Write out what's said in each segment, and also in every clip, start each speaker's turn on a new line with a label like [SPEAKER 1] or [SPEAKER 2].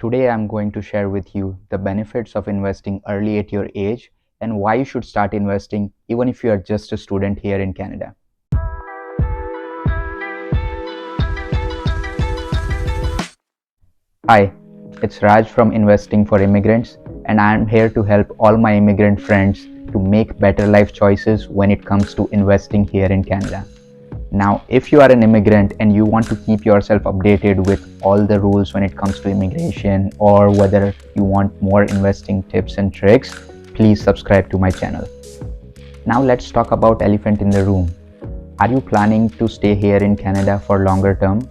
[SPEAKER 1] Today I'm going to share with you the benefits of investing early at your age and why you should start investing even if you are just a student here in Canada. Hi, it's Raj from Investing for Immigrants, and I'm here to help all my immigrant friends to make better life choices when it comes to investing here in Canada. Now, if you are an immigrant and you want to keep yourself updated with all the rules when it comes to immigration, or whether you want more investing tips and tricks, please subscribe to my channel. Now let's talk about elephant in the room. Are you planning to stay here in Canada for longer term?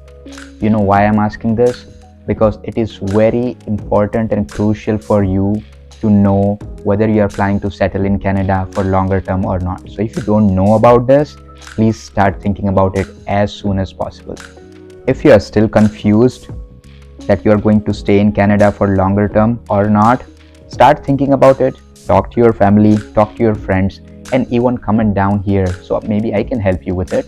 [SPEAKER 1] You know why I'm asking this? Because it is very important and crucial for you to know whether you are planning to settle in Canada for longer term or not. So if you don't know about this, please start thinking about it as soon as possible. If you are still confused that you are going to stay in Canada for longer term or not, start thinking about it, talk to your family, talk to your friends, and even comment down here so maybe I can help you with it.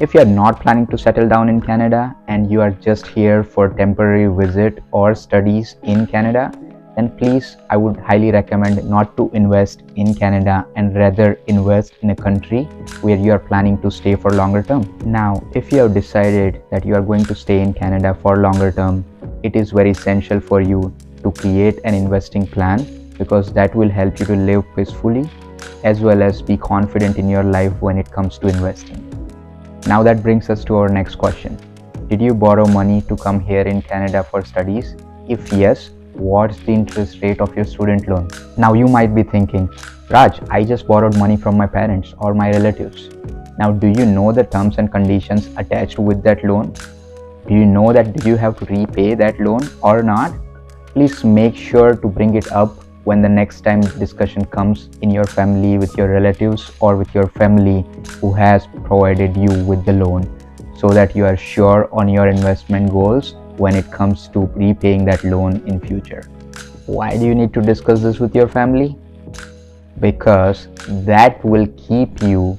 [SPEAKER 1] If you are not planning to settle down in Canada and you are just here for temporary visit or studies in Canada, then please, I would highly recommend not to invest in Canada and rather invest in a country where you are planning to stay for longer term. Now, if you have decided that you are going to stay in Canada for longer term, it is very essential for you to create an investing plan because that will help you to live peacefully as well as be confident in your life when it comes to investing. Now that brings us to our next question. Did you borrow money to come here in Canada for studies? If yes, what's the interest rate of your student loan? Now you might be thinking, Raj, I just borrowed money from my parents or my relatives. Now do you know the terms and conditions attached with that loan? Do you know that do you have to repay that loan or not? Please make sure to bring it up when the next time discussion comes in your family with your relatives or with your family who has provided you with the loan, so that you are sure on your investment goals when it comes to repaying that loan in future. Why do you need to discuss this with your family? Because that will keep you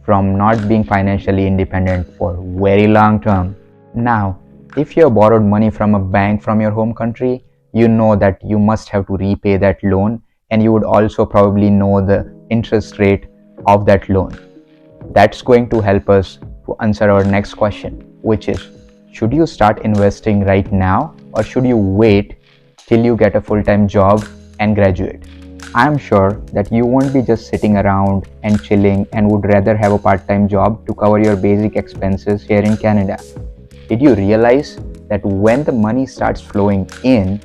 [SPEAKER 1] from not being financially independent for very long term. Now, if you have borrowed money from a bank from your home country, you know that you must have to repay that loan, and you would also probably know the interest rate of that loan. That's going to help us to answer our next question, which is, should you start investing right now or should you wait till you get a full-time job and graduate? I'm sure that you won't be just sitting around and chilling and would rather have a part-time job to cover your basic expenses here in Canada. Did you realize that when the money starts flowing in,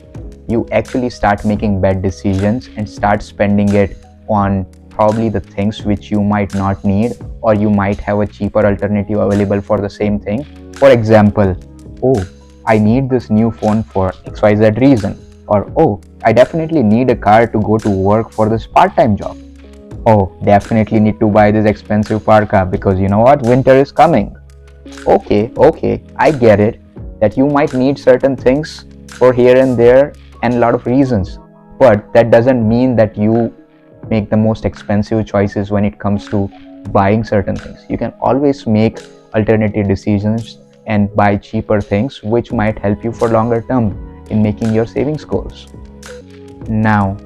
[SPEAKER 1] you actually start making bad decisions and start spending it on probably the things which you might not need, or you might have a cheaper alternative available for the same thing? For example, oh, I need this new phone for XYZ reason, or oh, I definitely need a car to go to work for this part-time job. Oh, definitely need to buy this expensive parka because you know what, winter is coming. Okay, I get it that you might need certain things for here and there and a lot of reasons, but that doesn't mean that you make the most expensive choices when it comes to buying certain things. You can always make alternative decisions and buy cheaper things which might help you for longer term in making your savings goals. Now,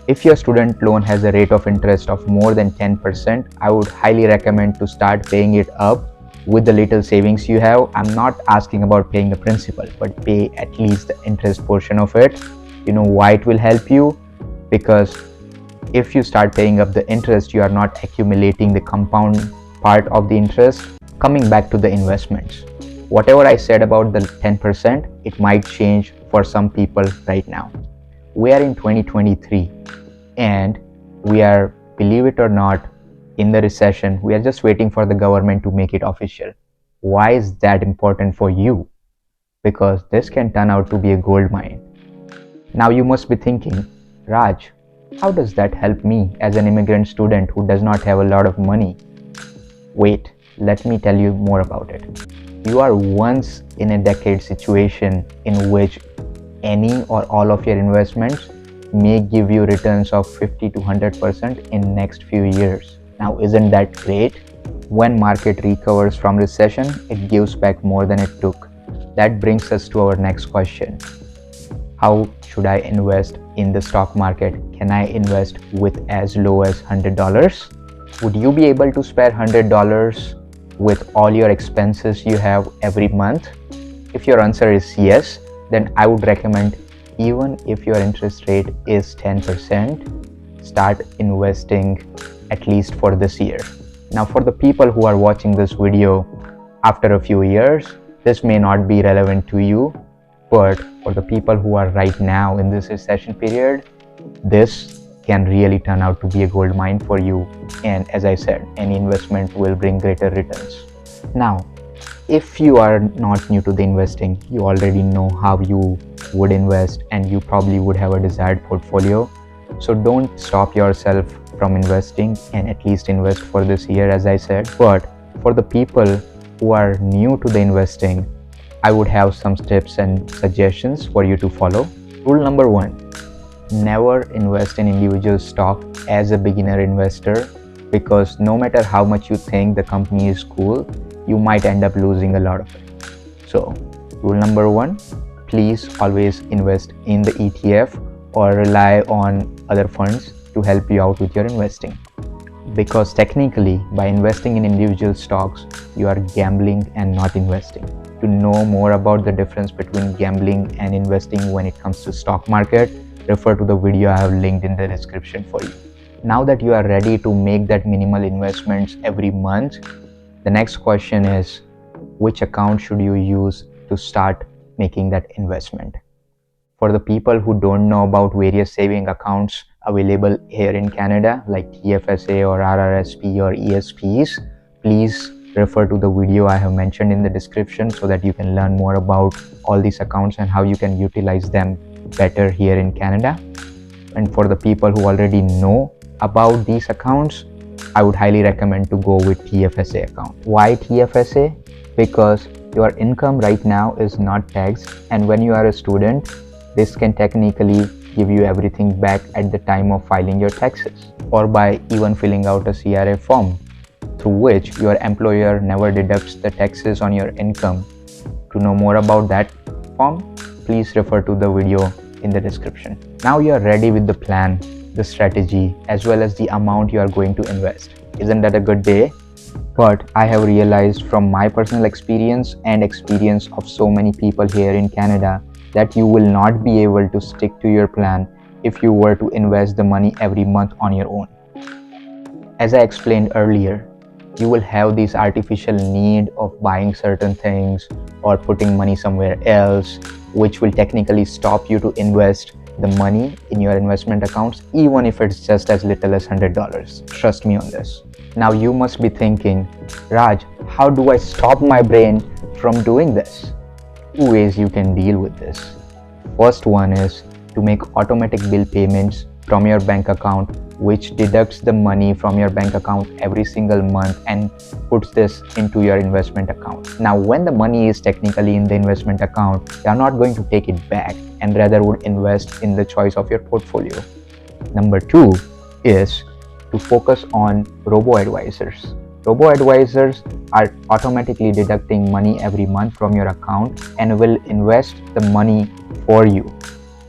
[SPEAKER 1] if your student loan has a rate of interest of more than 10%, I would highly recommend to start paying it up with the little savings you have. I'm not asking about paying the principal, but pay at least the interest portion of it. You know why it will help you? Because if you start paying up the interest, you are not accumulating the compound part of the interest. Coming back to the investments, whatever I said about the 10%, it might change for some people right now. We are in 2023 and we are, believe it or not, in the recession. We are just waiting for the government to make it official. Why is that important for you? Because this can turn out to be a gold mine. Now you must be thinking, Raj, how does that help me as an immigrant student who does not have a lot of money? Wait, let me tell you more about it. You are once in a decade situation in which any or all of your investments may give you returns of 50 to 100% in next few years. Now, isn't that great? When market recovers from recession, it gives back more than it took. That brings us to our next question. How should I invest in the stock market? Can I invest with as low as $100? Would you be able to spare $100 with all your expenses you have every month? If your answer is yes, then I would recommend, even if your interest rate is 10%, start investing at least for this year. Now, for the people who are watching this video after a few years, this may not be relevant to you, but for the people who are right now in this recession period, this can really turn out to be a gold mine for you. And as I said, any investment will bring greater returns. Now, if you are not new to the investing, you already know how you would invest and you probably would have a desired portfolio. So don't stop yourself from investing, and at least invest for this year, as I said. But for the people who are new to the investing, I would have some tips and suggestions for you to follow. Rule number 1: never invest in individual stock as a beginner investor, because no matter how much you think the company is cool, you might end up losing a lot of it. So, rule number 1: please always invest in the ETF or rely on other funds to help you out with your investing. Because technically, by investing in individual stocks, you are gambling and not investing. To know more about the difference between gambling and investing when it comes to stock market, refer to the video I have linked in the description for you. Now that you are ready to make that minimal investments every month, the next question is, which account should you use to start making that investment? For the people who don't know about various saving accounts available here in Canada, like TFSA or RRSP or ESPs, please refer to the video I have mentioned in the description so that you can learn more about all these accounts and how you can utilize them better here in Canada. And for the people who already know about these accounts, I would highly recommend to go with TFSA account. Why TFSA? Because your income right now is not taxed, and when you are a student, this can technically give you everything back at the time of filing your taxes, or by even filling out a CRA form, through which your employer never deducts the taxes on your income. To know more about that form, please refer to the video in the description. Now you are ready with the plan, the strategy, as well as the amount you are going to invest. Isn't that a good day? But I have realized from my personal experience and experience of so many people here in Canada that you will not be able to stick to your plan if you were to invest the money every month on your own. As I explained earlier, you will have this artificial need of buying certain things or putting money somewhere else, which will technically stop you to invest the money in your investment accounts, even if it's just as little as $100. Trust me on this. Now you must be thinking, Raj, how do I stop my brain from doing this? 2 ways you can deal with this. First one is to make automatic bill payments from your bank account, which deducts the money from your bank account every single month and puts this into your investment account. Now, when the money is technically in the investment account, they are not going to take it back and rather would invest in the choice of your portfolio. Number 2 is to focus on robo-advisors. Robo-advisors are automatically deducting money every month from your account and will invest the money for you.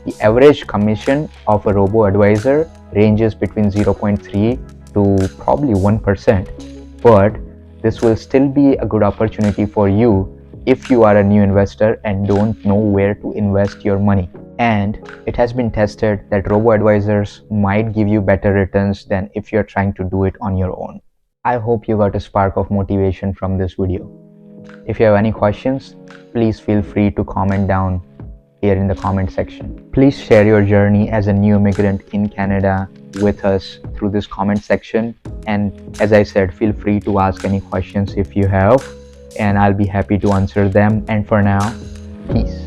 [SPEAKER 1] The average commission of a robo-advisor ranges between 0.3 to probably 1%, but this will still be a good opportunity for you if you are a new investor and don't know where to invest your money. And it has been tested that robo-advisors might give you better returns than if you're trying to do it on your own. I hope you got a spark of motivation from this video. If you have any questions, please feel free to comment down here in the comment section. Please share your journey as a new immigrant in Canada with us through this comment section. And as I said, feel free to ask any questions if you have, and I'll be happy to answer them. And for now, peace.